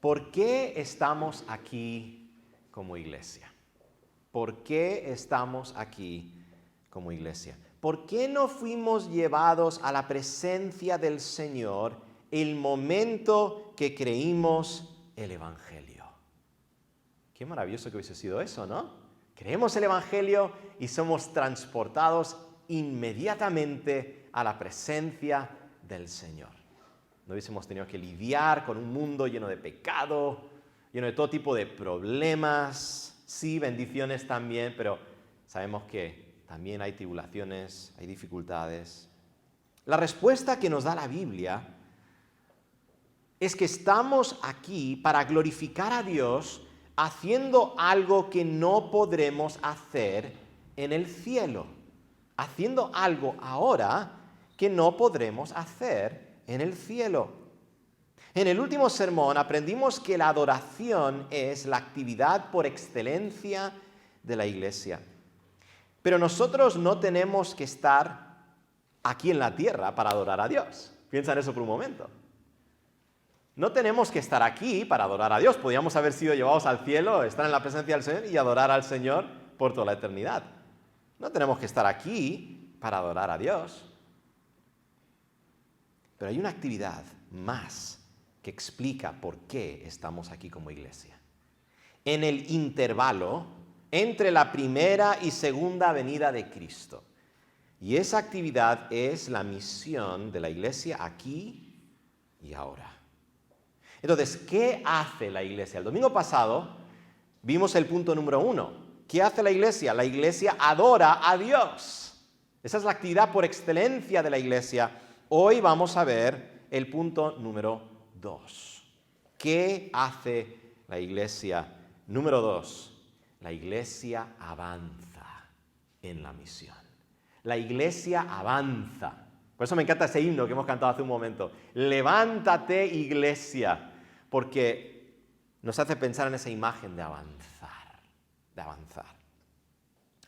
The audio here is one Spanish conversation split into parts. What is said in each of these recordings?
¿Por qué estamos aquí como iglesia? ¿Por qué estamos aquí como iglesia? ¿Por qué no fuimos llevados a la presencia del Señor el momento que creímos el Evangelio? Qué maravilloso que hubiese sido eso, ¿no? Creemos el Evangelio y somos transportados inmediatamente a la presencia del Señor. No hubiésemos tenido que lidiar con un mundo lleno de pecado, lleno de todo tipo de problemas, sí, bendiciones también, pero sabemos que también hay tribulaciones, hay dificultades. La respuesta que nos da la Biblia es que estamos aquí para glorificar a Dios haciendo algo que no podremos hacer en el cielo, haciendo algo ahora que no podremos hacer en el cielo. En el último sermón aprendimos que la adoración es la actividad por excelencia de la iglesia. Pero nosotros no tenemos que estar aquí en la tierra para adorar a Dios. Piensa en eso por un momento. No tenemos que estar aquí para adorar a Dios. Podríamos haber sido llevados al cielo, estar en la presencia del Señor y adorar al Señor por toda la eternidad. No tenemos que estar aquí para adorar a Dios. Pero hay una actividad más que explica por qué estamos aquí como iglesia. En el intervalo entre la primera y segunda venida de Cristo. Y esa actividad es la misión de la iglesia aquí y ahora. Entonces, ¿qué hace la iglesia? El domingo pasado vimos el punto número 1. ¿Qué hace la iglesia? La iglesia adora a Dios. Esa es la actividad por excelencia de la iglesia. Hoy vamos a ver el punto número 2. ¿Qué hace la iglesia? Número 2. La iglesia avanza en la misión. La iglesia avanza. Por eso me encanta ese himno que hemos cantado hace un momento. Levántate, iglesia. Porque nos hace pensar en esa imagen de avanzar, de avanzar.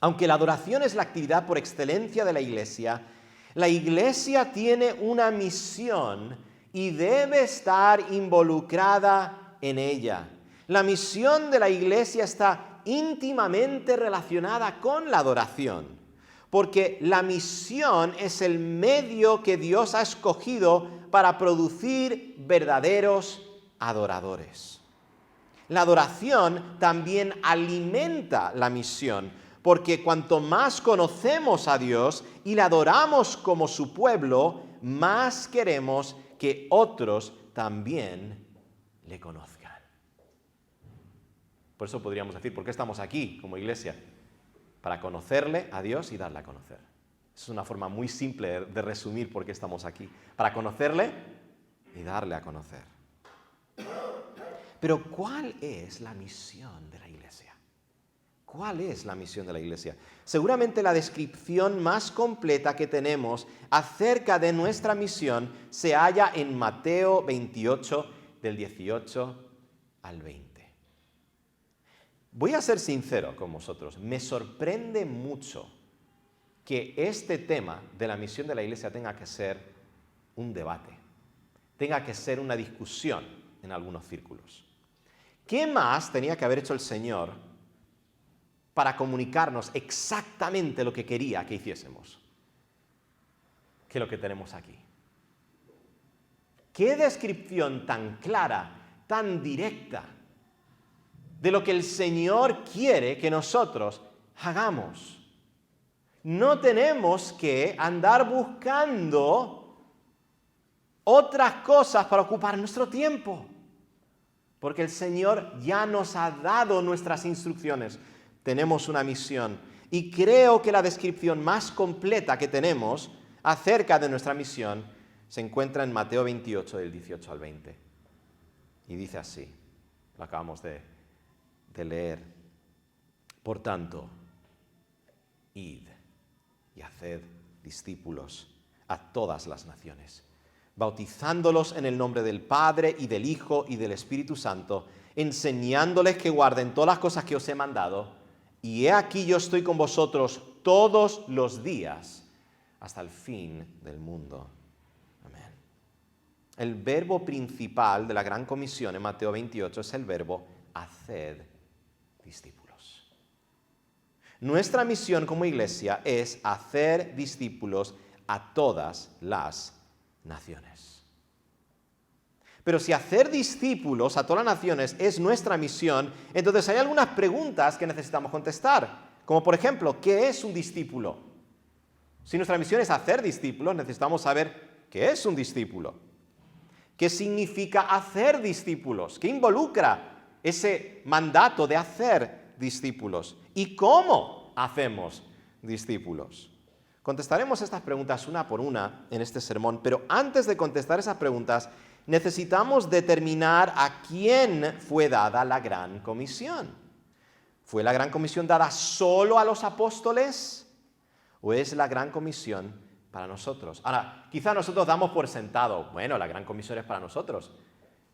Aunque la adoración es la actividad por excelencia de la iglesia tiene una misión y debe estar involucrada en ella. La misión de la iglesia está íntimamente relacionada con la adoración, porque la misión es el medio que Dios ha escogido para producir verdaderos adoradores. La adoración también alimenta la misión, porque cuanto más conocemos a Dios y le adoramos como su pueblo, más queremos que otros también le conozcan. Por eso podríamos decir, ¿por qué estamos aquí como iglesia? Para conocerle a Dios y darle a conocer. Es una forma muy simple de resumir por qué estamos aquí. Para conocerle y darle a conocer. Pero ¿cuál es la misión de la iglesia? ¿Cuál es la misión de la iglesia? Seguramente la descripción más completa que tenemos acerca de nuestra misión se halla en Mateo 28, del 18 al 20. Voy a ser sincero con vosotros, me sorprende mucho que este tema de la misión de la iglesia tenga que ser un debate, tenga que ser una discusión en algunos círculos. ¿Qué más tenía que haber hecho el Señor para comunicarnos exactamente lo que quería que hiciésemos que lo que tenemos aquí? ¿Qué descripción tan clara, tan directa de lo que el Señor quiere que nosotros hagamos? No tenemos que andar buscando otras cosas para ocupar nuestro tiempo, porque el Señor ya nos ha dado nuestras instrucciones. Tenemos una misión y creo que la descripción más completa que tenemos acerca de nuestra misión se encuentra en Mateo 28, del 18 al 20. Y dice así, lo acabamos de leer. Por tanto, id y haced discípulos a todas las naciones, bautizándolos en el nombre del Padre y del Hijo y del Espíritu Santo, enseñándoles que guarden todas las cosas que os he mandado, y he aquí yo estoy con vosotros todos los días hasta el fin del mundo. Amén. El verbo principal de la Gran Comisión en Mateo 28 es el verbo haced discípulos. Nuestra misión como iglesia es hacer discípulos a todas las naciones. Pero si hacer discípulos a todas las naciones es nuestra misión, entonces hay algunas preguntas que necesitamos contestar. Como por ejemplo, ¿qué es un discípulo? Si nuestra misión es hacer discípulos, necesitamos saber qué es un discípulo. ¿Qué significa hacer discípulos? ¿Qué involucra ese mandato de hacer discípulos? ¿Y cómo hacemos discípulos? Contestaremos estas preguntas una por una en este sermón, pero antes de contestar esas preguntas, necesitamos determinar a quién fue dada la Gran Comisión. ¿Fue la Gran Comisión dada solo a los apóstoles o es la Gran Comisión para nosotros? Ahora, quizá nosotros damos por sentado, bueno, la Gran Comisión es para nosotros,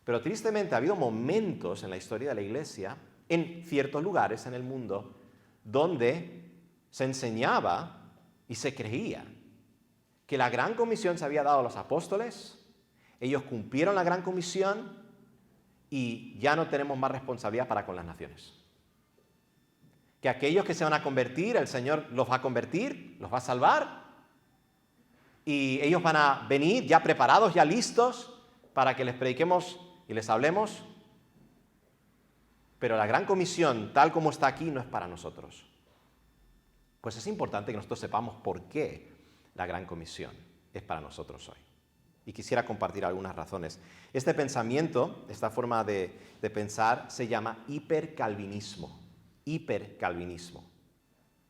pero tristemente ha habido momentos en la historia de la Iglesia, en ciertos lugares en el mundo, donde se enseñaba y se creía que la Gran Comisión se había dado a los apóstoles, ellos cumplieron la Gran Comisión y ya no tenemos más responsabilidad para con las naciones. Que aquellos que se van a convertir, el Señor los va a convertir, los va a salvar, y ellos van a venir ya preparados, ya listos, para que les prediquemos y les hablemos. Pero la Gran Comisión, tal como está aquí, no es para nosotros. Pues es importante que nosotros sepamos por qué la Gran Comisión es para nosotros hoy. Y quisiera compartir algunas razones. Este pensamiento, esta forma de pensar, se llama hipercalvinismo. Hipercalvinismo,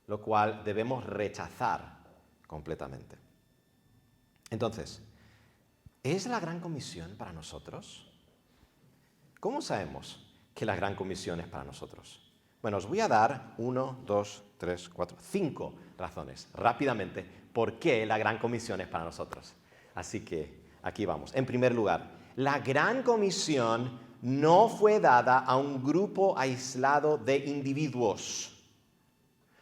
lo cual debemos rechazar completamente. Entonces, ¿es la Gran Comisión para nosotros? ¿Cómo sabemos que la Gran Comisión es para nosotros? Bueno, os voy a dar 5 razones rápidamente por qué la Gran Comisión es para nosotros. Así que aquí vamos. En primer lugar, la Gran Comisión no fue dada a un grupo aislado de individuos.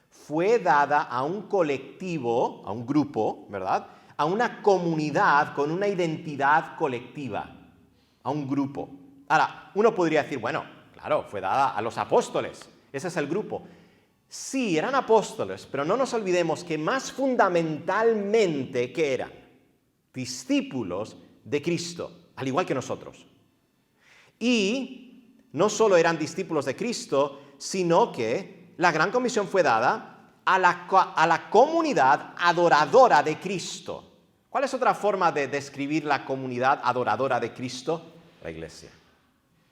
Fue dada a un colectivo, a un grupo, ¿verdad? A una comunidad con una identidad colectiva, a un grupo. Ahora, uno podría decir, bueno, claro, fue dada a los apóstoles, ese es el grupo. Sí, eran apóstoles, pero no nos olvidemos que más fundamentalmente, ¿qué eran? Discípulos de Cristo, al igual que nosotros. Y no solo eran discípulos de Cristo, sino que la Gran Comisión fue dada a la comunidad adoradora de Cristo. ¿Cuál es otra forma de describir la comunidad adoradora de Cristo? La iglesia.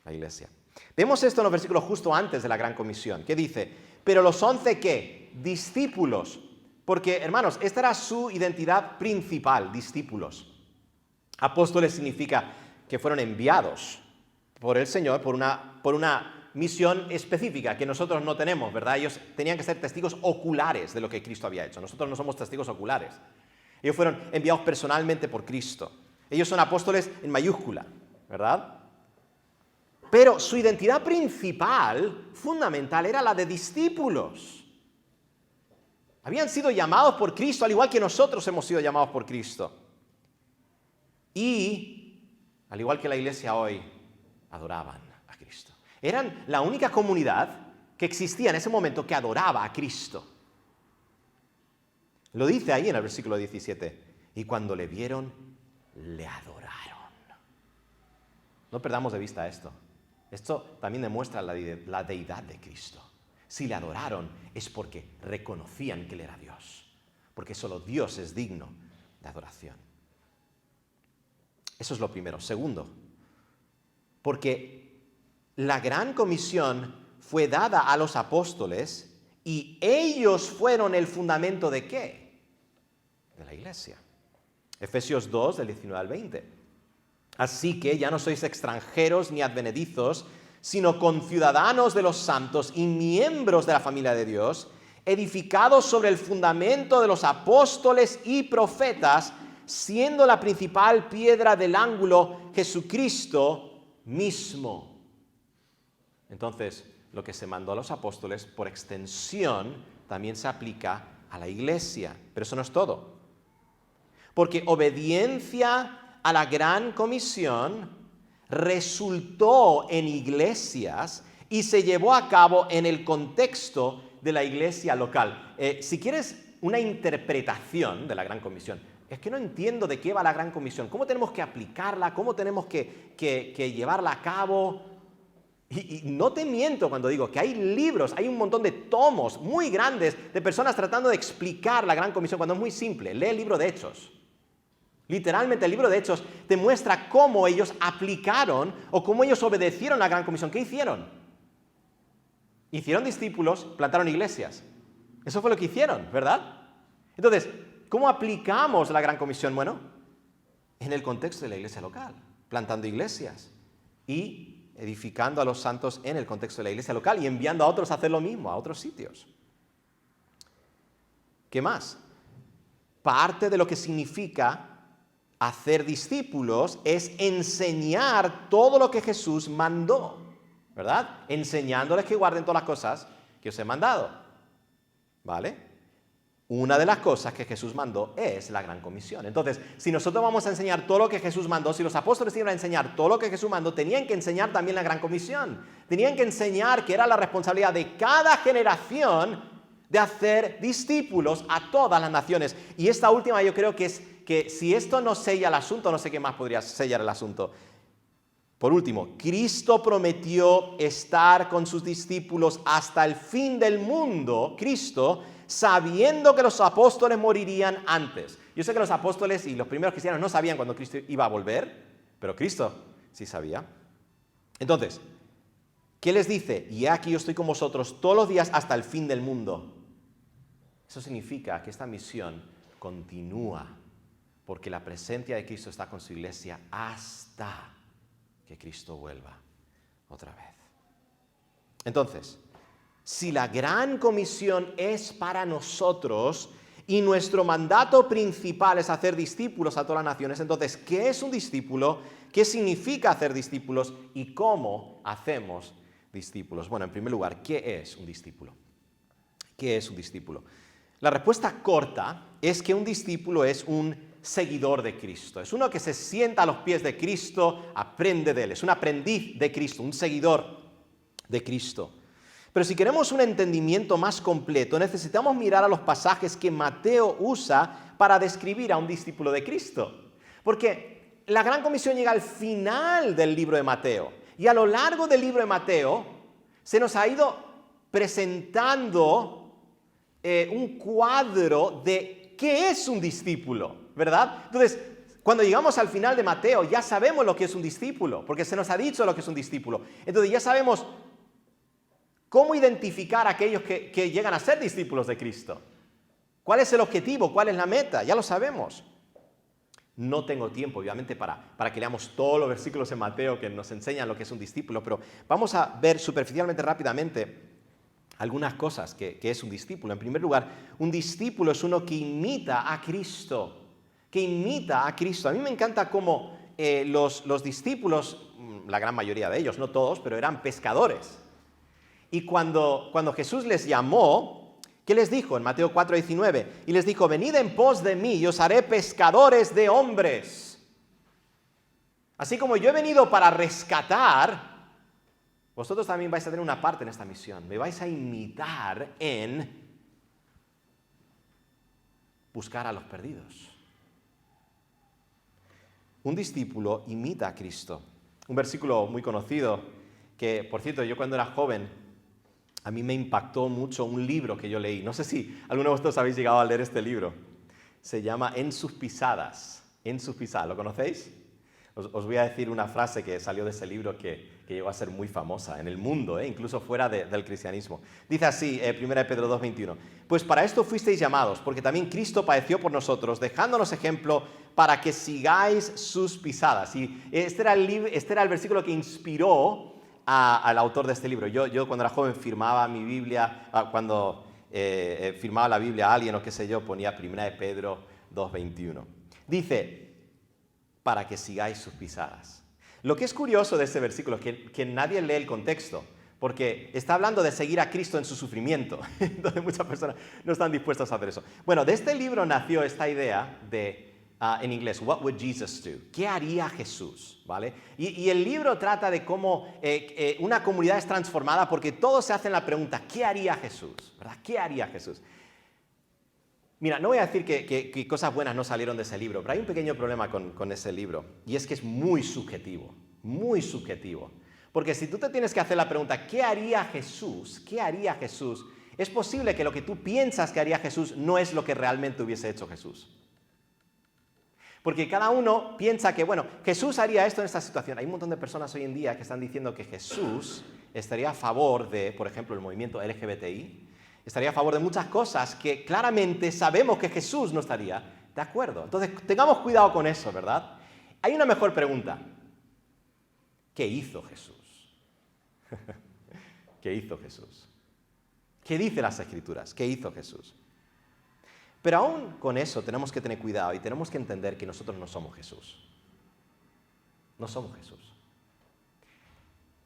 La iglesia. Vemos esto en los versículos justo antes de la Gran Comisión. ¿Qué dice? Pero los 11, ¿qué? Discípulos. Porque, hermanos, esta era su identidad principal, discípulos. Apóstoles significa que fueron enviados por el Señor por una misión específica que nosotros no tenemos, ¿verdad? Ellos tenían que ser testigos oculares de lo que Cristo había hecho. Nosotros no somos testigos oculares. Ellos fueron enviados personalmente por Cristo. Ellos son apóstoles en mayúscula, ¿verdad? Pero su identidad principal, fundamental, era la de discípulos. Habían sido llamados por Cristo, al igual que nosotros hemos sido llamados por Cristo. Y, al igual que la iglesia hoy, adoraban a Cristo. Eran la única comunidad que existía en ese momento que adoraba a Cristo. Lo dice ahí en el versículo 17. Y cuando le vieron, le adoraron. No perdamos de vista esto. Esto también demuestra la deidad de Cristo. Si le adoraron es porque reconocían que Él era Dios. Porque solo Dios es digno de adoración. Eso es lo primero. Segundo, porque la Gran Comisión fue dada a los apóstoles y ellos fueron el fundamento ¿de qué? De la iglesia. Efesios 2, del 19 al 20. Así que ya no sois extranjeros ni advenedizos, sino conciudadanos de los santos y miembros de la familia de Dios, edificados sobre el fundamento de los apóstoles y profetas, siendo la principal piedra del ángulo Jesucristo mismo. Entonces, lo que se mandó a los apóstoles, por extensión, también se aplica a la iglesia. Pero eso no es todo. Porque obediencia a la Gran Comisión resultó en iglesias y se llevó a cabo en el contexto de la iglesia local. Si quieres una interpretación de la Gran Comisión, es que no entiendo de qué va la Gran Comisión, cómo tenemos que aplicarla, cómo tenemos que llevarla a cabo. Y no te miento cuando digo que hay libros, hay un montón de tomos muy grandes de personas tratando de explicar la Gran Comisión cuando es muy simple. Lee el libro de Hechos. Literalmente el libro de Hechos te muestra cómo ellos aplicaron o cómo ellos obedecieron la Gran Comisión. ¿Qué hicieron? Hicieron discípulos, plantaron iglesias. Eso fue lo que hicieron, ¿verdad? Entonces, ¿cómo aplicamos la Gran Comisión? Bueno, en el contexto de la iglesia local, plantando iglesias y edificando a los santos en el contexto de la iglesia local y enviando a otros a hacer lo mismo, a otros sitios. ¿Qué más? Parte de lo que significa hacer discípulos es enseñar todo lo que Jesús mandó, ¿verdad? Enseñándoles que guarden todas las cosas que os he mandado, ¿vale? Una de las cosas que Jesús mandó es la Gran Comisión. Entonces, si nosotros vamos a enseñar todo lo que Jesús mandó, si los apóstoles iban a enseñar todo lo que Jesús mandó, tenían que enseñar también la Gran Comisión. Tenían que enseñar que era la responsabilidad de cada generación de hacer discípulos a todas las naciones. Y esta última yo creo que es que si esto no sella el asunto, no sé qué más podría sellar el asunto. Por último, Cristo prometió estar con sus discípulos hasta el fin del mundo, Cristo, sabiendo que los apóstoles morirían antes. Yo sé que los apóstoles y los primeros cristianos no sabían cuándo Cristo iba a volver, pero Cristo sí sabía. Entonces, ¿qué les dice? Y aquí yo estoy con vosotros todos los días hasta el fin del mundo. Eso significa que esta misión continúa, porque la presencia de Cristo está con su iglesia hasta que Cristo vuelva otra vez. Entonces, si la Gran Comisión es para nosotros y nuestro mandato principal es hacer discípulos a todas las naciones, entonces, ¿qué es un discípulo? ¿Qué significa hacer discípulos? ¿Y cómo hacemos discípulos? Bueno, en primer lugar, ¿qué es un discípulo? ¿Qué es un discípulo? La respuesta corta es que un discípulo es un seguidor de Cristo. Es uno que se sienta a los pies de Cristo, aprende de Él. Es un aprendiz de Cristo, un seguidor de Cristo. Pero si queremos un entendimiento más completo, necesitamos mirar a los pasajes que Mateo usa para describir a un discípulo de Cristo. Porque la Gran Comisión llega al final del libro de Mateo. Y a lo largo del libro de Mateo se nos ha ido presentando un cuadro de qué es un discípulo, ¿verdad? Entonces, cuando llegamos al final de Mateo, ya sabemos lo que es un discípulo, porque se nos ha dicho lo que es un discípulo. Entonces, ya sabemos cómo identificar a aquellos que llegan a ser discípulos de Cristo. ¿Cuál es el objetivo? ¿Cuál es la meta? Ya lo sabemos. No tengo tiempo, obviamente, para que leamos todos los versículos en Mateo que nos enseñan lo que es un discípulo, pero vamos a ver superficialmente, rápidamente, algunas cosas que es un discípulo. En primer lugar, un discípulo es uno que imita a Cristo. Que imita a Cristo. A mí me encanta cómo los discípulos, la gran mayoría de ellos, no todos, pero eran pescadores. Y cuando Jesús les llamó, ¿qué les dijo? En Mateo 4:19, y les dijo, venid en pos de mí y os haré pescadores de hombres. Así como yo he venido para rescatar, vosotros también vais a tener una parte en esta misión. Me vais a imitar en buscar a los perdidos. Un discípulo imita a Cristo. Un versículo muy conocido que, por cierto, yo cuando era joven, a mí me impactó mucho un libro que yo leí. No sé si alguno de vosotros habéis llegado a leer este libro. Se llama En sus pisadas. En sus pisadas. ¿Lo conocéis? Os voy a decir una frase que salió de ese libro que llegó a ser muy famosa en el mundo, incluso fuera del cristianismo. Dice así, 1 Pedro 2:21, pues para esto fuisteis llamados, porque también Cristo padeció por nosotros, dejándonos ejemplo para que sigáis sus pisadas. Y este era el versículo que inspiró al autor de este libro. Yo cuando era joven firmaba mi Biblia, cuando firmaba la Biblia a alguien o qué sé yo, ponía 1 Pedro 2:21. Dice, para que sigáis sus pisadas. Lo que es curioso de este versículo es que nadie lee el contexto, porque está hablando de seguir a Cristo en su sufrimiento. Entonces muchas personas no están dispuestas a hacer eso. Bueno, de este libro nació esta idea de en inglés, What Would Jesus Do? ¿Qué haría Jesús? ¿Vale? Y el libro trata de cómo una comunidad es transformada porque todos se hacen la pregunta, ¿qué haría Jesús? ¿Verdad? ¿Qué haría Jesús? Mira, no voy a decir que cosas buenas no salieron de ese libro, pero hay un pequeño problema con ese libro, y es que es muy subjetivo, muy subjetivo. Porque si tú te tienes que hacer la pregunta, ¿qué haría Jesús? ¿Qué haría Jesús? Es posible que lo que tú piensas que haría Jesús no es lo que realmente hubiese hecho Jesús. Porque cada uno piensa que, bueno, Jesús haría esto en esta situación. Hay un montón de personas hoy en día que están diciendo que Jesús estaría a favor de, por ejemplo, el movimiento LGBTI, estaría a favor de muchas cosas que claramente sabemos que Jesús no estaría de acuerdo. Entonces, tengamos cuidado con eso, ¿verdad? Hay una mejor pregunta. ¿Qué hizo Jesús? ¿Qué hizo Jesús? ¿Qué dice las Escrituras? ¿Qué hizo Jesús? Pero aún con eso tenemos que tener cuidado y tenemos que entender que nosotros no somos Jesús. No somos Jesús.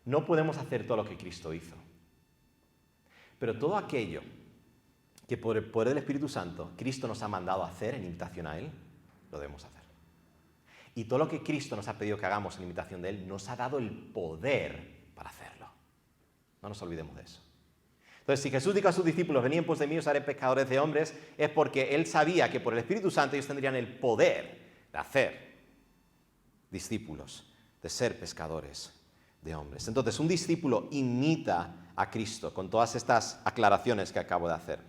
No podemos hacer todo lo que Cristo hizo. Pero todo aquello que por el poder del Espíritu Santo Cristo nos ha mandado a hacer en imitación a Él, lo debemos hacer. Y todo lo que Cristo nos ha pedido que hagamos en imitación de Él, nos ha dado el poder para hacerlo. No nos olvidemos de eso. Entonces, si Jesús dijo a sus discípulos, venid en pos de mí, os haré pescadores de hombres, es porque Él sabía que por el Espíritu Santo ellos tendrían el poder de hacer discípulos, de ser pescadores de hombres. Entonces, un discípulo imita a Cristo con todas estas aclaraciones que acabo de hacer.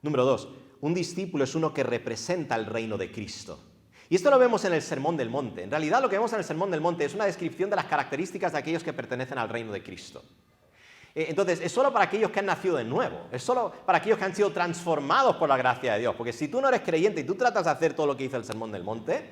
Número 2, un discípulo es uno que representa el reino de Cristo. Y esto lo vemos en el Sermón del Monte. En realidad, lo que vemos en el Sermón del Monte es una descripción de las características de aquellos que pertenecen al reino de Cristo. Entonces, es solo para aquellos que han nacido de nuevo, es solo para aquellos que han sido transformados por la gracia de Dios, porque si tú no eres creyente y tú tratas de hacer todo lo que hizo el Sermón del Monte,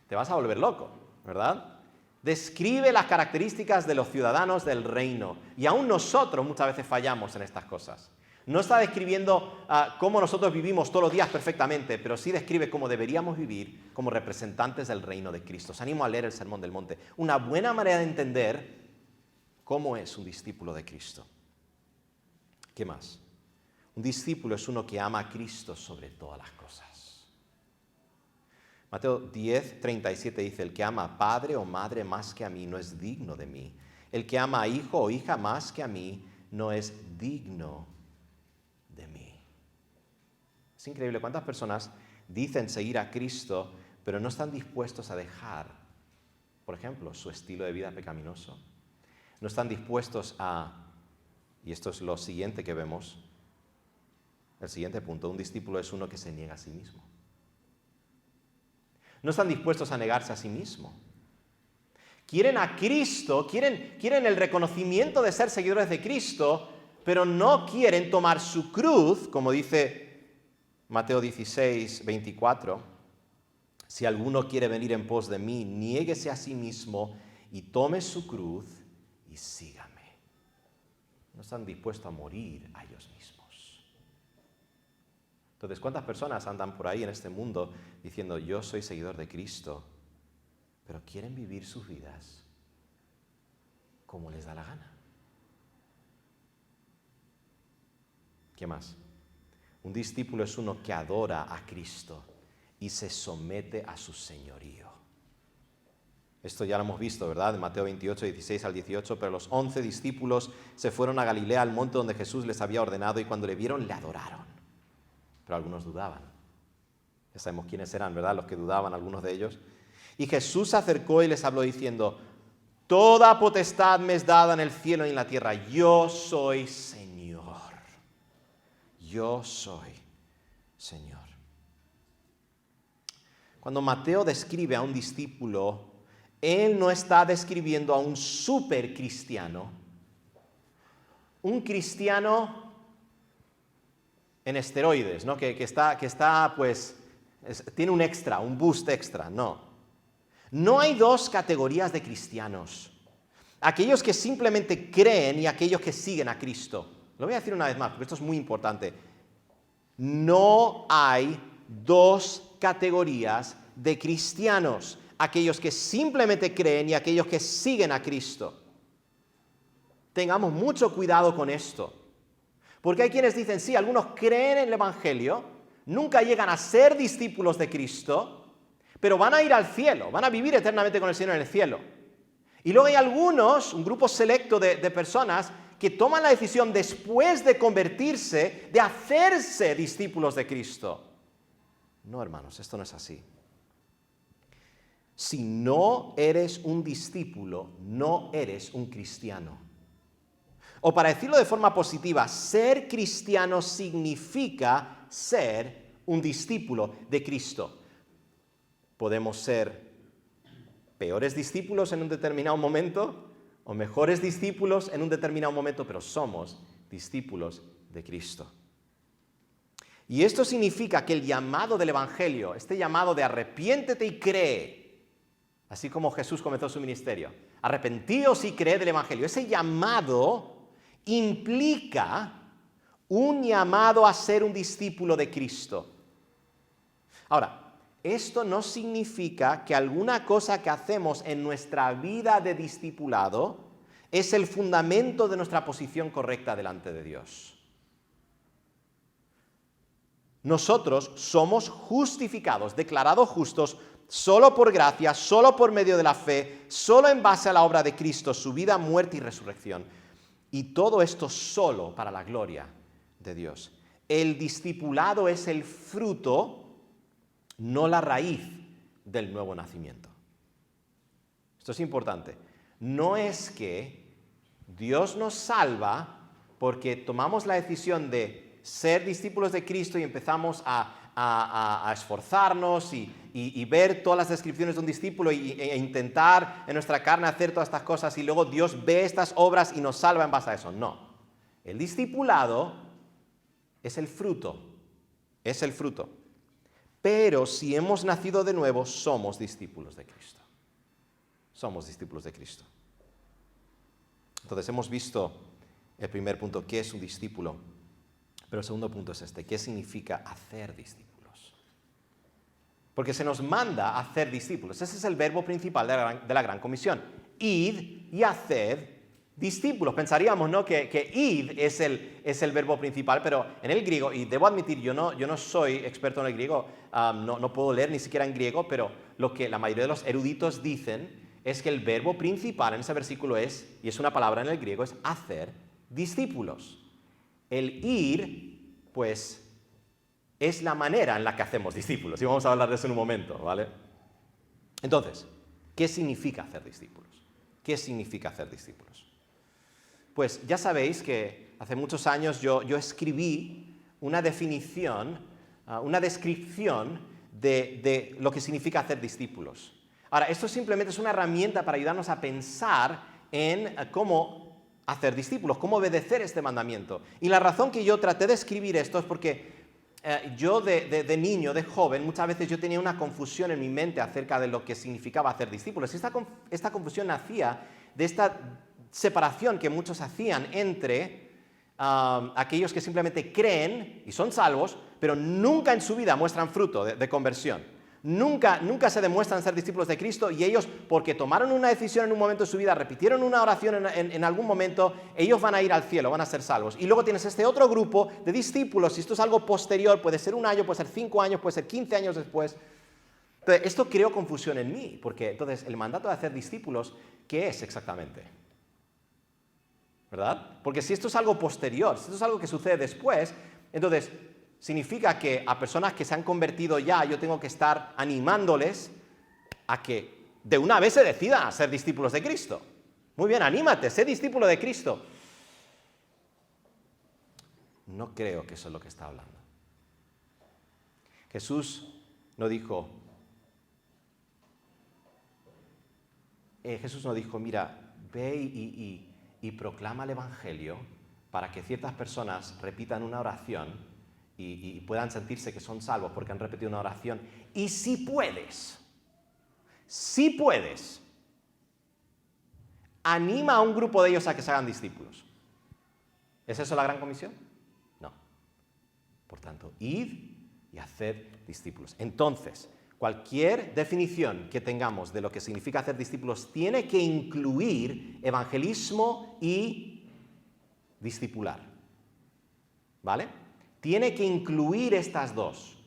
te vas a volver loco, ¿verdad? Describe las características de los ciudadanos del reino, y aún nosotros muchas veces fallamos en estas cosas. No está describiendo cómo nosotros vivimos todos los días perfectamente, pero sí describe cómo deberíamos vivir como representantes del reino de Cristo. Os animo a leer el Sermón del Monte. Una buena manera de entender cómo es un discípulo de Cristo. ¿Qué más? Un discípulo es uno que ama a Cristo sobre todas las cosas. Mateo 10, 37 dice, el que ama a padre o madre más que a mí no es digno de mí. El que ama a hijo o hija más que a mí no es digno de mí. Es increíble cuántas personas dicen seguir a Cristo, pero no están dispuestos a dejar, por ejemplo, su estilo de vida pecaminoso. No están dispuestos a, y esto es lo siguiente que vemos, el siguiente punto, un discípulo es uno que se niega a sí mismo. No están dispuestos a negarse a sí mismo. Quieren a Cristo, quieren el reconocimiento de ser seguidores de Cristo, pero no quieren tomar su cruz, como dice Mateo 16, 24. Si alguno quiere venir en pos de mí, niéguese a sí mismo y tome su cruz y sígame. No están dispuestos a morir a ellos mismos. Entonces, ¿cuántas personas andan por ahí en este mundo diciendo, yo soy seguidor de Cristo, pero quieren vivir sus vidas como les da la gana? ¿Qué más? Un discípulo es uno que adora a Cristo y se somete a su señorío. Esto ya lo hemos visto, ¿verdad? En Mateo 28, 16 al 18, pero los 11 discípulos se fueron a Galilea, al monte donde Jesús les había ordenado, y cuando le vieron, le adoraron. Pero algunos dudaban. Ya sabemos quiénes eran, ¿verdad? Los que dudaban, algunos de ellos. Y Jesús se acercó y les habló diciendo, toda potestad me es dada en el cielo y en la tierra. Yo soy Señor. Yo soy Señor. Cuando Mateo describe a un discípulo, él no está describiendo a un supercristiano, un cristiano en esteroides, ¿no? que está pues, tiene un extra, un boost extra, no. No hay dos categorías de cristianos, aquellos que simplemente creen y aquellos que siguen a Cristo. Lo voy a decir una vez más, porque esto es muy importante. No hay dos categorías de cristianos, aquellos que simplemente creen y aquellos que siguen a Cristo. Tengamos mucho cuidado con esto, porque hay quienes dicen, sí, algunos creen en el Evangelio, nunca llegan a ser discípulos de Cristo, pero van a ir al cielo, van a vivir eternamente con el Señor en el cielo. Y luego hay algunos, un grupo selecto de personas que toman la decisión después de convertirse, de hacerse discípulos de Cristo. No, hermanos, esto no es así. Si no eres un discípulo, no eres un cristiano. O para decirlo de forma positiva, ser cristiano significa ser un discípulo de Cristo. Podemos ser peores discípulos en un determinado momento o mejores discípulos en un determinado momento, pero somos discípulos de Cristo. Y esto significa que el llamado del Evangelio, este llamado de arrepiéntete y cree, así como Jesús comenzó su ministerio, arrepentíos y creed del Evangelio, ese llamado implica un llamado a ser un discípulo de Cristo. Ahora, esto no significa que alguna cosa que hacemos en nuestra vida de discipulado es el fundamento de nuestra posición correcta delante de Dios. Nosotros somos justificados, declarados justos, solo por gracia, solo por medio de la fe, solo en base a la obra de Cristo, su vida, muerte y resurrección. Y todo esto solo para la gloria de Dios. El discipulado es el fruto, no la raíz del nuevo nacimiento. Esto es importante. No es que Dios nos salva porque tomamos la decisión de ser discípulos de Cristo y empezamos a esforzarnos y ver todas las descripciones de un discípulo e intentar en nuestra carne hacer todas estas cosas y luego Dios ve estas obras y nos salva en base a eso. No. El discipulado es el fruto. Es el fruto. Pero si hemos nacido de nuevo, somos discípulos de Cristo. Somos discípulos de Cristo. Entonces hemos visto el primer punto, ¿qué es un discípulo? Pero el segundo punto es este, ¿qué significa hacer discípulos? Porque se nos manda a hacer discípulos. Ese es el verbo principal de la Gran Comisión. Id y haced discípulos. Pensaríamos, ¿no?, que id es el verbo principal, pero en el griego, y debo admitir, yo no soy experto en el griego, no puedo leer ni siquiera en griego, pero lo que la mayoría de los eruditos dicen es que el verbo principal en ese versículo es, y es una palabra en el griego, es hacer discípulos. El ir, pues, es la manera en la que hacemos discípulos, y vamos a hablar de eso en un momento, ¿vale? Entonces, ¿qué significa hacer discípulos? ¿Qué significa hacer discípulos? Pues ya sabéis que hace muchos años yo escribí una definición, una descripción de lo que significa hacer discípulos. Ahora, esto simplemente es una herramienta para ayudarnos a pensar en cómo hacer discípulos, cómo obedecer este mandamiento. Y la razón que yo traté de escribir esto es porque yo de niño, de joven, muchas veces yo tenía una confusión en mi mente acerca de lo que significaba hacer discípulos. Y esta confusión nacía de esta separación que muchos hacían entre aquellos que simplemente creen y son salvos, pero nunca en su vida muestran fruto de conversión. Nunca se demuestran ser discípulos de Cristo y ellos, porque tomaron una decisión en un momento de su vida, repitieron una oración en algún momento, ellos van a ir al cielo, van a ser salvos. Y luego tienes este otro grupo de discípulos, y esto es algo posterior, puede ser 1 año, puede ser 5 años, puede ser 15 años después. Entonces, esto creó confusión en mí, porque entonces el mandato de hacer discípulos, ¿qué es exactamente? ¿Verdad? Porque si esto es algo posterior, si esto es algo que sucede después, entonces significa que a personas que se han convertido ya, yo tengo que estar animándoles a que de una vez se decidan a ser discípulos de Cristo. Muy bien, anímate, sé discípulo de Cristo. No creo que eso es lo que está hablando. Jesús no dijo, mira, ve y proclama el Evangelio para que ciertas personas repitan una oración y puedan sentirse que son salvos porque han repetido una oración. Y si puedes, anima a un grupo de ellos a que se hagan discípulos. ¿Es eso la Gran Comisión? No. Por tanto, id y haced discípulos. Entonces, cualquier definición que tengamos de lo que significa hacer discípulos tiene que incluir evangelismo y discipular. ¿Vale? Tiene que incluir estas dos.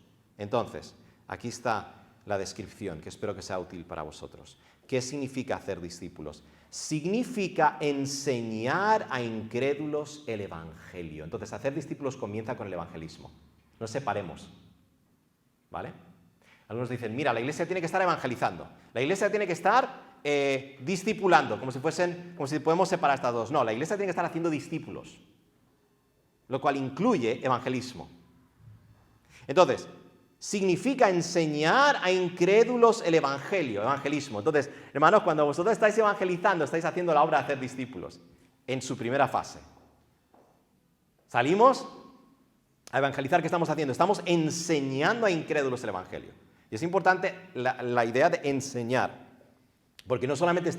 Entonces, aquí está la descripción, que espero que sea útil para vosotros. ¿Qué significa hacer discípulos? Significa enseñar a incrédulos el Evangelio. Entonces, hacer discípulos comienza con el evangelismo. No separemos, ¿vale? Algunos dicen, mira, la iglesia tiene que estar evangelizando. La iglesia tiene que estar discipulando, como si podemos separar estas dos. No, la iglesia tiene que estar haciendo discípulos, lo cual incluye evangelismo. Entonces, significa enseñar a incrédulos el evangelismo. Entonces, hermanos, cuando vosotros estáis evangelizando, estáis haciendo la obra de hacer discípulos, en su primera fase. Salimos a evangelizar, ¿qué estamos haciendo? Estamos enseñando a incrédulos el evangelio. Y es importante la idea de enseñar, porque no solamente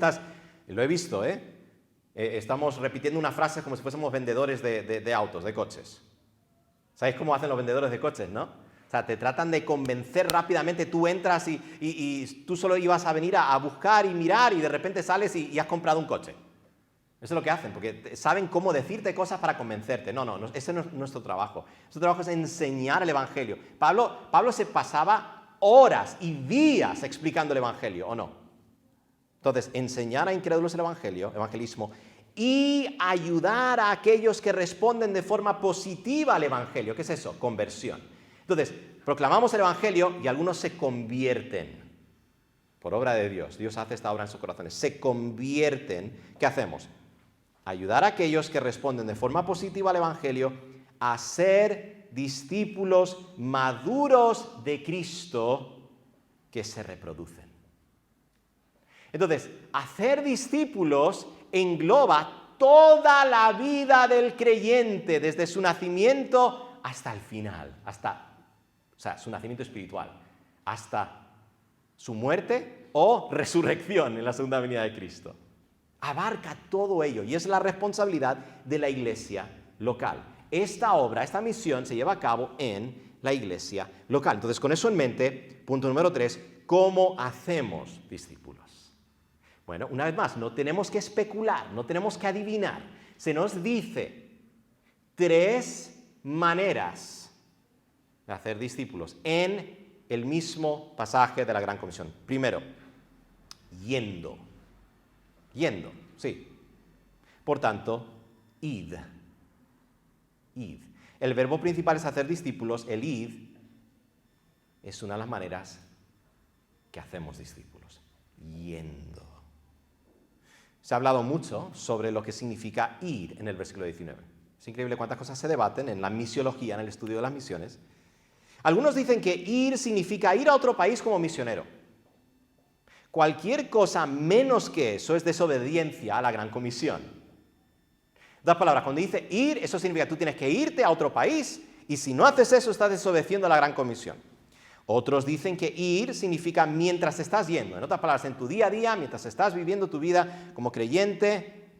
lo he visto, estamos repitiendo una frase como si fuésemos vendedores de autos, de coches. ¿Sabéis cómo hacen los vendedores de coches, no? O sea, te tratan de convencer rápidamente, tú entras y tú solo ibas a venir a buscar y mirar y de repente sales y has comprado un coche. Eso es lo que hacen, porque saben cómo decirte cosas para convencerte. No, ese no es nuestro trabajo. Nuestro trabajo es enseñar el evangelio. Pablo se pasaba horas y días explicando el evangelio, ¿o no? Entonces, enseñar a incrédulos el evangelismo, y ayudar a aquellos que responden de forma positiva al evangelio. ¿Qué es eso? Conversión. Entonces, proclamamos el evangelio y algunos se convierten por obra de Dios. Dios hace esta obra en sus corazones. Se convierten. ¿Qué hacemos? Ayudar a aquellos que responden de forma positiva al evangelio a ser discípulos maduros de Cristo que se reproducen. Entonces, hacer discípulos engloba toda la vida del creyente, desde su nacimiento hasta el final, su nacimiento espiritual, hasta su muerte o resurrección en la segunda venida de Cristo. Abarca todo ello y es la responsabilidad de la iglesia local. Esta obra, esta misión se lleva a cabo en la iglesia local. Entonces, con eso en mente, punto número 3, ¿cómo hacemos discípulos? Bueno, una vez más, no tenemos que especular, no tenemos que adivinar. Se nos dice 3 maneras de hacer discípulos en el mismo pasaje de la Gran Comisión. Primero, yendo, sí. Por tanto, id. El verbo principal es hacer discípulos, el id es una de las maneras que hacemos discípulos, yendo. Se ha hablado mucho sobre lo que significa ir en el versículo 19. Es increíble cuántas cosas se debaten en la misiología, en el estudio de las misiones. Algunos dicen que ir significa ir a otro país como misionero. Cualquier cosa menos que eso es desobediencia a la Gran Comisión. En otras palabras, cuando dice ir, eso significa que tú tienes que irte a otro país y si no haces eso estás desobedeciendo a la Gran Comisión. Otros dicen que ir significa mientras estás yendo. En otras palabras, en tu día a día, mientras estás viviendo tu vida como creyente,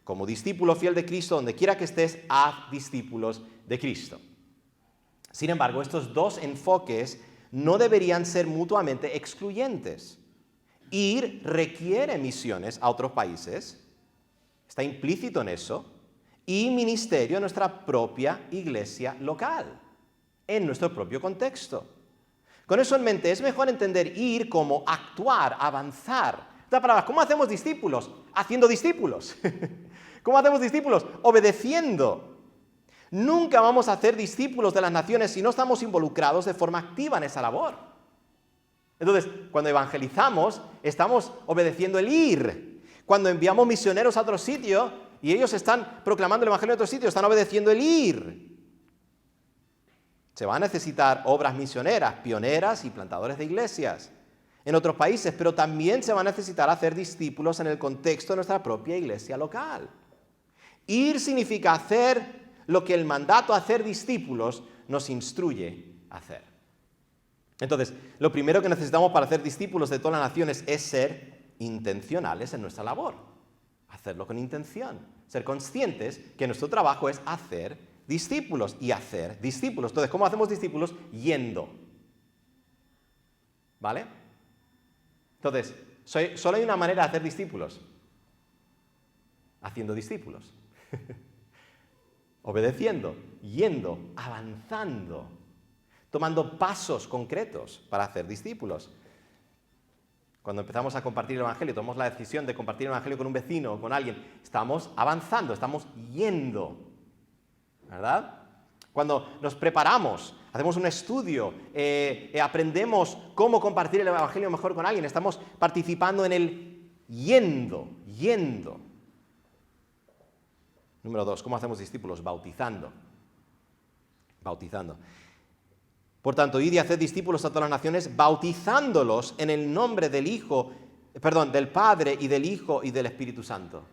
como discípulo fiel de Cristo, donde quiera que estés, haz discípulos de Cristo. Sin embargo, estos dos enfoques no deberían ser mutuamente excluyentes. Ir requiere misiones a otros países, está implícito en eso, y ministerio en nuestra propia iglesia local, en nuestro propio contexto. Con eso en mente, es mejor entender ir como actuar, avanzar. En otras palabras, ¿cómo hacemos discípulos? Haciendo discípulos. ¿Cómo hacemos discípulos? Obedeciendo. Nunca vamos a hacer discípulos de las naciones si no estamos involucrados de forma activa en esa labor. Entonces, cuando evangelizamos, estamos obedeciendo el ir. Cuando enviamos misioneros a otro sitio y ellos están proclamando el evangelio en otro sitio, están obedeciendo el ir. Se van a necesitar obras misioneras, pioneras y plantadores de iglesias en otros países, pero también se va a necesitar hacer discípulos en el contexto de nuestra propia iglesia local. Ir significa hacer lo que el mandato a hacer discípulos nos instruye a hacer. Entonces, lo primero que necesitamos para hacer discípulos de todas las naciones es ser intencionales en nuestra labor. Hacerlo con intención. Ser conscientes que nuestro trabajo es hacer discípulos y hacer discípulos. Entonces, ¿cómo hacemos discípulos? Yendo. ¿Vale? Entonces, solo hay una manera de hacer discípulos. Haciendo discípulos. Obedeciendo, yendo, avanzando. tomando pasos concretos para hacer discípulos. Cuando empezamos a compartir el Evangelio, tomamos la decisión de compartir el Evangelio con un vecino o con alguien, estamos avanzando, estamos yendo, ¿verdad? Cuando nos preparamos, hacemos un estudio, aprendemos cómo compartir el Evangelio mejor con alguien, estamos participando en el yendo. Número 2, ¿cómo hacemos discípulos? Bautizando. Por tanto, id y haced discípulos a todas las naciones, bautizándolos en el nombre del Padre y del Hijo y del Espíritu Santo.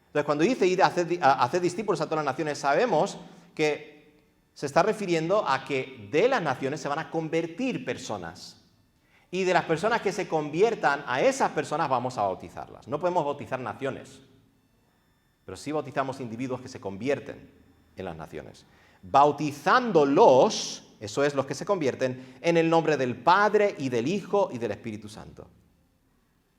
Entonces, cuando dice id a hacer discípulos a todas las naciones, sabemos que se está refiriendo a que de las naciones se van a convertir personas. Y de las personas que se conviertan, a esas personas vamos a bautizarlas. No podemos bautizar naciones, pero sí bautizamos individuos que se convierten en las naciones. Bautizándolos, eso es, los que se convierten, en el nombre del Padre y del Hijo y del Espíritu Santo.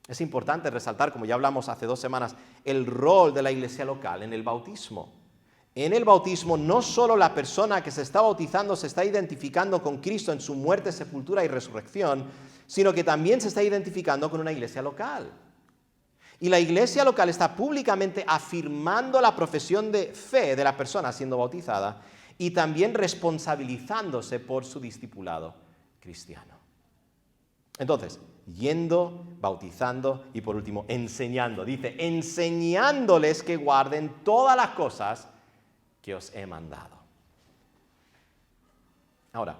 Es importante resaltar, como ya hablamos hace 2 semanas, el rol de la iglesia local en el bautismo. En el bautismo no solo la persona que se está bautizando se está identificando con Cristo en su muerte, sepultura y resurrección, sino que también se está identificando con una iglesia local. Y la iglesia local está públicamente afirmando la profesión de fe de la persona siendo bautizada y también responsabilizándose por su discipulado cristiano. Entonces, yendo, bautizando y por último, enseñando. Dice, enseñándoles que guarden todas las cosas que os he mandado. Ahora,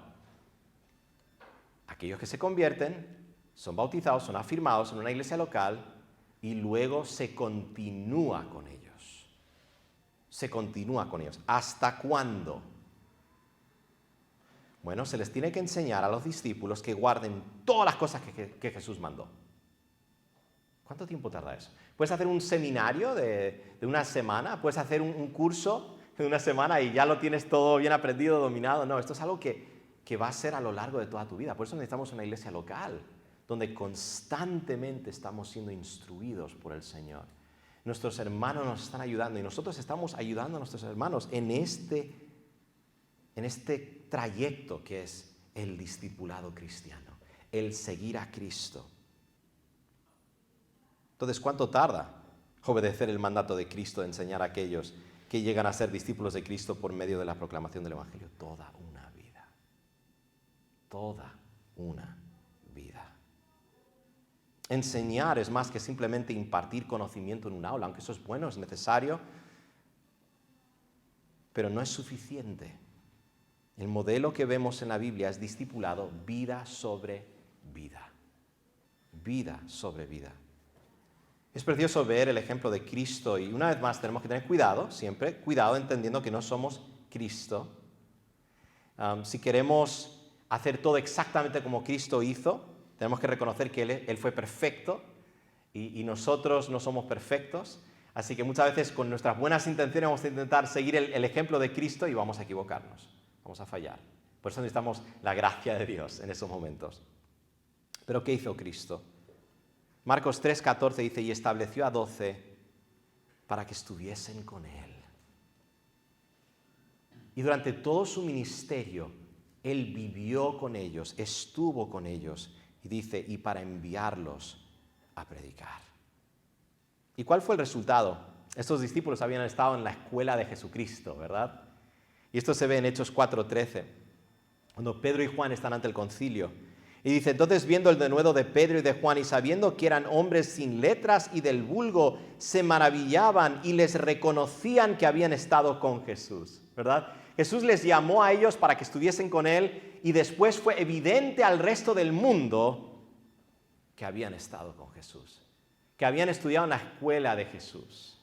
aquellos que se convierten son bautizados, son afirmados en una iglesia local y luego se continúa con ellos. ¿Hasta cuándo? Bueno, se les tiene que enseñar a los discípulos que guarden todas las cosas que Jesús mandó. ¿Cuánto tiempo tarda eso? ¿Puedes hacer un seminario de una semana? ¿Puedes hacer un curso de una semana y ya lo tienes todo bien aprendido, dominado? No, esto es algo que va a ser a lo largo de toda tu vida. Por eso necesitamos una iglesia local, donde constantemente estamos siendo instruidos por el Señor. Nuestros hermanos nos están ayudando y nosotros estamos ayudando a nuestros hermanos en este trayecto que es el discipulado cristiano, el seguir a Cristo. Entonces, ¿cuánto tarda obedecer el mandato de Cristo de enseñar a aquellos que llegan a ser discípulos de Cristo por medio de la proclamación del Evangelio? Toda una vida. Toda una vida. Enseñar es más que simplemente impartir conocimiento en un aula, aunque eso es bueno, es necesario, pero no es suficiente. El modelo que vemos en la Biblia es discipulado vida sobre vida. Vida sobre vida. Es precioso ver el ejemplo de Cristo y una vez más tenemos que tener cuidado, siempre, cuidado entendiendo que no somos Cristo. Si queremos hacer todo exactamente como Cristo hizo, tenemos que reconocer que Él fue perfecto y nosotros no somos perfectos. Así que muchas veces con nuestras buenas intenciones vamos a intentar seguir el ejemplo de Cristo y vamos a equivocarnos, vamos a fallar. Por eso necesitamos la gracia de Dios en esos momentos. ¿Pero qué hizo Cristo? Marcos 3:14 dice, y estableció a 12 para que estuviesen con Él. Y durante todo su ministerio, Él vivió con ellos, estuvo con ellos. Y dice, y para enviarlos a predicar. ¿Y cuál fue el resultado? Estos discípulos habían estado en la escuela de Jesucristo, ¿verdad? Y esto se ve en Hechos 4:13, cuando Pedro y Juan están ante el concilio. Y dice, entonces viendo el denuedo de Pedro y de Juan y sabiendo que eran hombres sin letras y del vulgo, se maravillaban y les reconocían que habían estado con Jesús, ¿verdad? Jesús les llamó a ellos para que estuviesen con Él y después fue evidente al resto del mundo que habían estado con Jesús, que habían estudiado en la escuela de Jesús.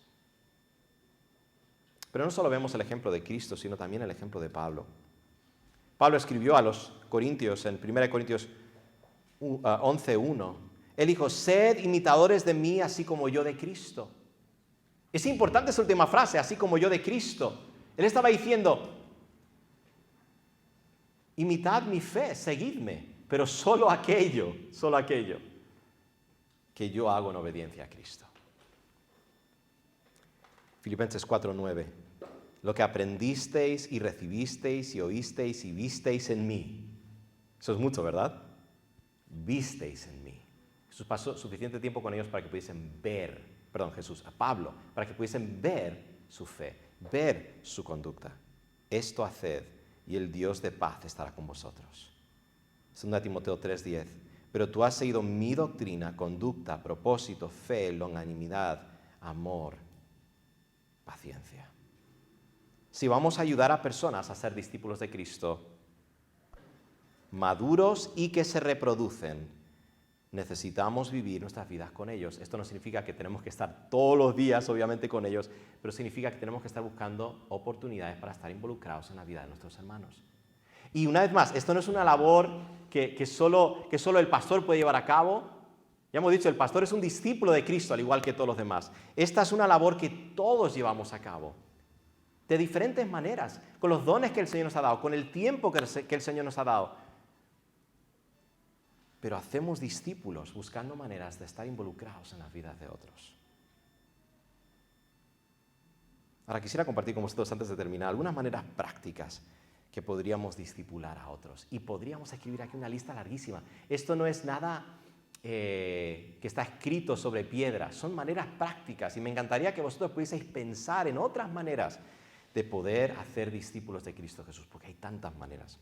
Pero no solo vemos el ejemplo de Cristo, sino también el ejemplo de Pablo. Pablo escribió a los Corintios en 1 Corintios 11:1. Él dijo, sed imitadores de mí así como yo de Cristo. Es importante esa última frase, así como yo de Cristo. Él estaba diciendo, imitad mi fe, seguidme, pero solo aquello que yo hago en obediencia a Cristo. Filipenses 4:9. lo que aprendisteis y recibisteis y oísteis y visteis en mí. Eso es mucho, ¿verdad? Visteis en mí. Jesús pasó suficiente tiempo con ellos para que pudiesen ver, Jesús, a Pablo, para que pudiesen ver su fe, ver su conducta. Esto haced y el Dios de paz estará con vosotros. 2 Timoteo 3:10. Pero tú has seguido mi doctrina, conducta, propósito, fe, longanimidad, amor, paciencia. Si vamos a ayudar a personas a ser discípulos de Cristo, maduros y que se reproducen, necesitamos vivir nuestras vidas con ellos. Esto no significa que tenemos que estar todos los días, obviamente, con ellos, pero significa que tenemos que estar buscando oportunidades para estar involucrados en la vida de nuestros hermanos. Y una vez más, esto no es una labor que solo el pastor puede llevar a cabo. Ya hemos dicho, el pastor es un discípulo de Cristo, al igual que todos los demás. Esta es una labor que todos llevamos a cabo, de diferentes maneras, con los dones que el Señor nos ha dado, con el tiempo que el Señor nos ha dado. Pero hacemos discípulos buscando maneras de estar involucrados en las vidas de otros. Ahora quisiera compartir con vosotros, antes de terminar, algunas maneras prácticas que podríamos discipular a otros. Y podríamos escribir aquí una lista larguísima. Esto no es nada que está escrito sobre piedra, son maneras prácticas. Y me encantaría que vosotros pudieseis pensar en otras maneras de poder hacer discípulos de Cristo Jesús, porque hay tantas maneras.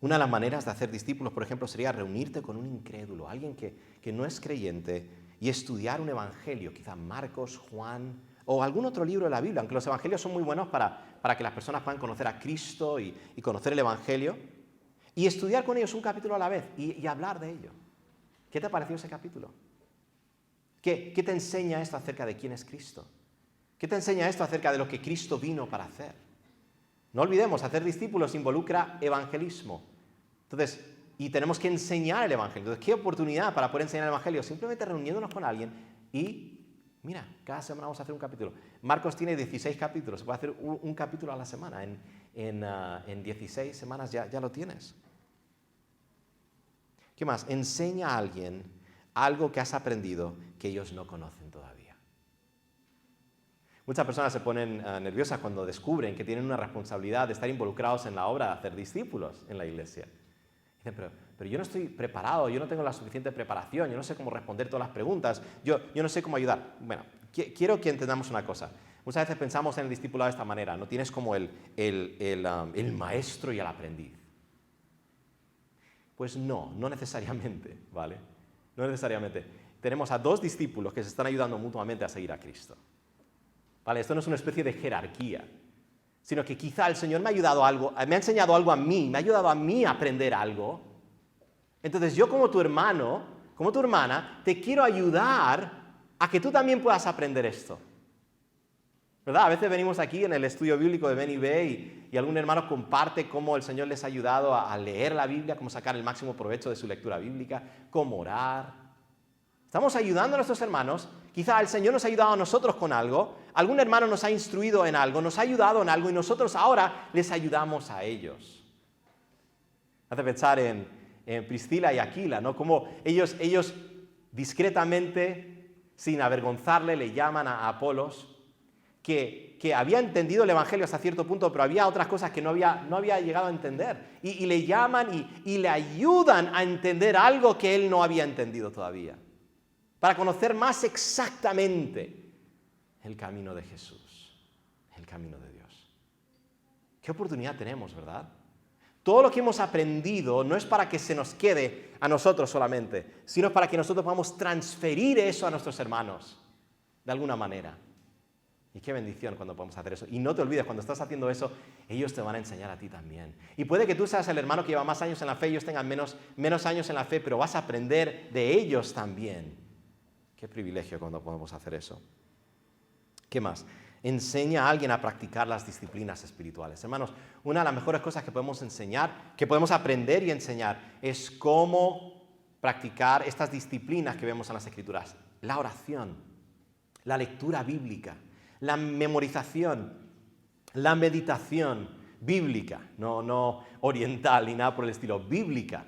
Una de las maneras de hacer discípulos, por ejemplo, sería reunirte con un incrédulo, alguien que no es creyente, y estudiar un evangelio, quizá Marcos, Juan o algún otro libro de la Biblia, aunque los evangelios son muy buenos para que las personas puedan conocer a Cristo y conocer el evangelio, y estudiar con ellos un capítulo a la vez y hablar de ello. ¿Qué te ha parecido ese capítulo? ¿Qué te enseña esto acerca de quién es Cristo? ¿Qué te enseña esto acerca de lo que Cristo vino para hacer? No olvidemos, hacer discípulos involucra evangelismo. Entonces, y tenemos que enseñar el evangelio. Entonces, ¿qué oportunidad para poder enseñar el evangelio? Simplemente reuniéndonos con alguien y, mira, cada semana vamos a hacer un capítulo. Marcos tiene 16 capítulos, se puede hacer un capítulo a la semana. En 16 semanas ya lo tienes. ¿Qué más? Enseña a alguien algo que has aprendido que ellos no conocen todavía. Muchas personas se ponen nerviosas cuando descubren que tienen una responsabilidad de estar involucrados en la obra de hacer discípulos en la iglesia. Dicen, pero yo no estoy preparado, yo no tengo la suficiente preparación, yo no sé cómo responder todas las preguntas, yo no sé cómo ayudar. Bueno, quiero que entendamos una cosa. Muchas veces pensamos en el discipulado de esta manera, no tienes como el maestro y el aprendiz. Pues no necesariamente, ¿vale? No necesariamente. Tenemos a dos discípulos que se están ayudando mutuamente a seguir a Cristo. ¿Vale? Esto no es una especie de jerarquía, sino que quizá el Señor me ha ayudado algo, me ha enseñado algo a mí, me ha ayudado a mí a aprender algo. Entonces yo como tu hermano, como tu hermana, te quiero ayudar a que tú también puedas aprender esto. ¿Verdad? A veces venimos aquí en el estudio bíblico de Ben y Be y algún hermano comparte cómo el Señor les ha ayudado a leer la Biblia, cómo sacar el máximo provecho de su lectura bíblica, cómo orar. Estamos ayudando a nuestros hermanos. Quizá el Señor nos ha ayudado a nosotros con algo, algún hermano nos ha instruido en algo, nos ha ayudado en algo y nosotros ahora les ayudamos a ellos. Hace pensar en Priscila y Aquila, ¿no? Como ellos discretamente, sin avergonzarle, le llaman a Apolos, que había entendido el Evangelio hasta cierto punto, pero había otras cosas que no había llegado a entender. Y le llaman y le ayudan a entender algo que él no había entendido todavía, para conocer más exactamente el camino de Jesús, el camino de Dios. ¿Qué oportunidad tenemos, verdad? Todo lo que hemos aprendido no es para que se nos quede a nosotros solamente, sino para que nosotros podamos transferir eso a nuestros hermanos, de alguna manera. Y qué bendición cuando podemos hacer eso. Y no te olvides, cuando estás haciendo eso, ellos te van a enseñar a ti también. Y puede que tú seas el hermano que lleva más años en la fe, ellos tengan menos años en la fe, pero vas a aprender de ellos también. Qué privilegio cuando podemos hacer eso. ¿Qué más? Enseña a alguien a practicar las disciplinas espirituales. Hermanos, una de las mejores cosas que podemos enseñar, que podemos aprender y enseñar, es cómo practicar estas disciplinas que vemos en las Escrituras. La oración, la lectura bíblica, la memorización, la meditación bíblica, no oriental ni nada por el estilo, bíblica.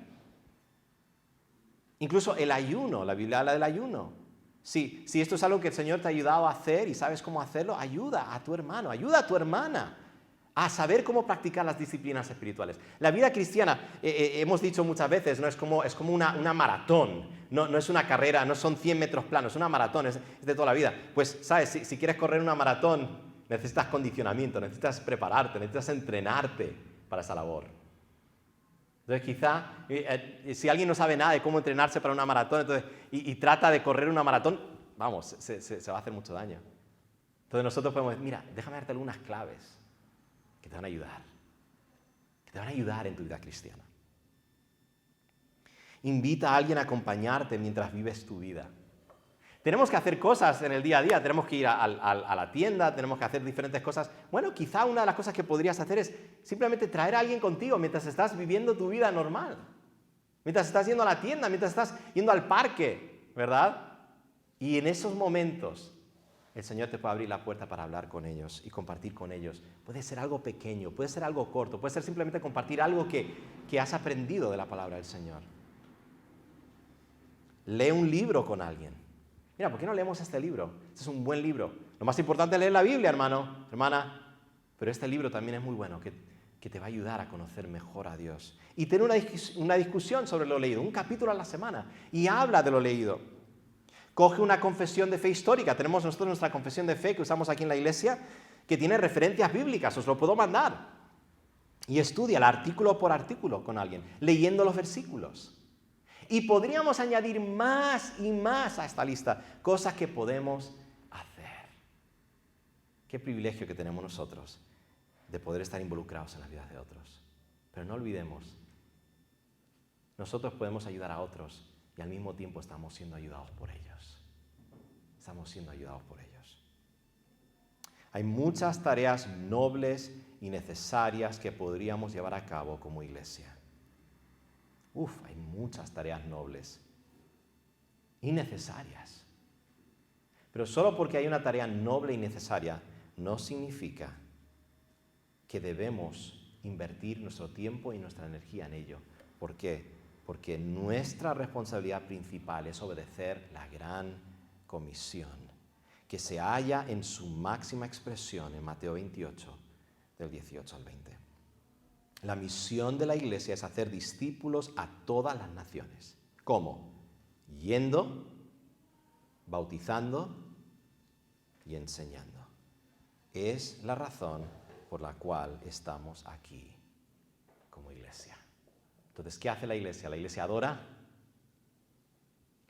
Incluso el ayuno, la Biblia habla del ayuno. Si esto es algo que el Señor te ha ayudado a hacer y sabes cómo hacerlo, ayuda a tu hermano, ayuda a tu hermana a saber cómo practicar las disciplinas espirituales. La vida cristiana, hemos dicho muchas veces, ¿no? es como una maratón, no es una carrera, no son 100 metros planos, es una maratón, es de toda la vida. Pues, ¿sabes? Si quieres correr una maratón, necesitas condicionamiento, necesitas prepararte, necesitas entrenarte para esa labor. Entonces, quizá, si alguien no sabe nada de cómo entrenarse para una maratón y trata de correr una maratón, vamos, se va a hacer mucho daño. Entonces nosotros podemos decir, mira, déjame darte algunas claves que te van a ayudar en tu vida cristiana. Invita a alguien a acompañarte mientras vives tu vida. Tenemos que hacer cosas en el día a día, tenemos que ir a la tienda, tenemos que hacer diferentes cosas. Bueno, quizá una de las cosas que podrías hacer es simplemente traer a alguien contigo mientras estás viviendo tu vida normal. Mientras estás yendo a la tienda, mientras estás yendo al parque, ¿verdad? Y en esos momentos el Señor te puede abrir la puerta para hablar con ellos y compartir con ellos. Puede ser algo pequeño, puede ser algo corto, puede ser simplemente compartir algo que has aprendido de la palabra del Señor. Lee un libro con alguien. Mira, ¿por qué no leemos este libro? Este es un buen libro. Lo más importante es leer la Biblia, hermano, hermana. Pero este libro también es muy bueno, que te va a ayudar a conocer mejor a Dios. Y tener una discusión sobre lo leído, un capítulo a la semana. Y habla de lo leído. Coge una confesión de fe histórica. Tenemos nosotros nuestra confesión de fe que usamos aquí en la iglesia, que tiene referencias bíblicas. Os lo puedo mandar. Y estudia artículo por artículo con alguien, leyendo los versículos. Y podríamos añadir más y más a esta lista, cosas que podemos hacer. Qué privilegio que tenemos nosotros de poder estar involucrados en las vidas de otros. Pero no olvidemos, nosotros podemos ayudar a otros y al mismo tiempo estamos siendo ayudados por ellos. Estamos siendo ayudados por ellos. Hay muchas tareas nobles y necesarias que podríamos llevar a cabo como iglesia. Hay muchas tareas nobles y necesarias. Pero solo porque hay una tarea noble y necesaria no significa que debemos invertir nuestro tiempo y nuestra energía en ello. ¿Por qué? Porque nuestra responsabilidad principal es obedecer la gran comisión que se halla en su máxima expresión en Mateo 28, del 18 al 20. La misión de la iglesia es hacer discípulos a todas las naciones. ¿Cómo? Yendo, bautizando y enseñando. Es la razón por la cual estamos aquí como iglesia. Entonces, ¿qué hace la iglesia? La iglesia adora,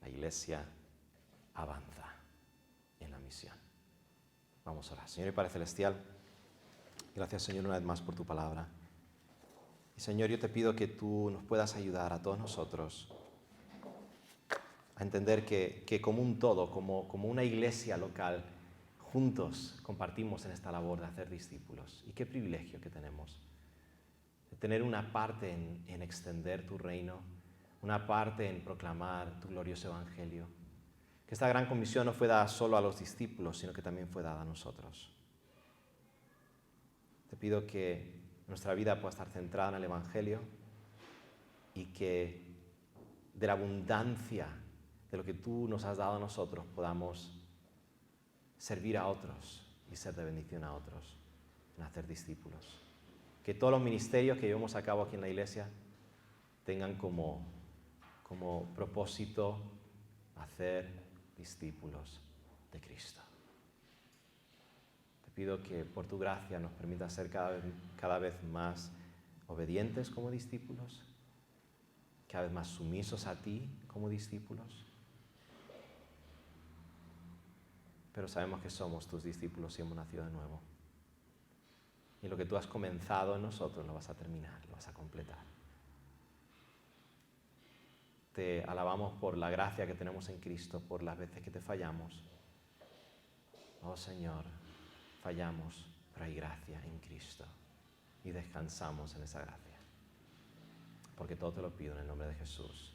la iglesia avanza en la misión. Vamos a orar. Señor y Padre Celestial, gracias, Señor, una vez más por tu palabra. Y Señor, yo te pido que tú nos puedas ayudar a todos nosotros a entender que como un todo, como una iglesia local, juntos compartimos en esta labor de hacer discípulos. Y qué privilegio que tenemos de tener una parte en extender tu reino, una parte en proclamar tu glorioso evangelio. Que esta gran comisión no fue dada solo a los discípulos, sino que también fue dada a nosotros. Te pido que nuestra vida pueda estar centrada en el evangelio y que de la abundancia de lo que tú nos has dado a nosotros podamos servir a otros y ser de bendición a otros en hacer discípulos. Que todos los ministerios que llevamos a cabo aquí en la iglesia tengan como propósito hacer discípulos de Cristo. Te pido que por tu gracia nos permita ser cada vez más obedientes como discípulos, cada vez más sumisos a ti como discípulos. Pero sabemos que somos tus discípulos y hemos nacido de nuevo. Y lo que tú has comenzado en nosotros lo vas a terminar, lo vas a completar. Te alabamos por la gracia que tenemos en Cristo, por las veces que te fallamos. Oh Señor, fallamos, pero hay gracia en Cristo y descansamos en esa gracia. Porque todo te lo pido en el nombre de Jesús.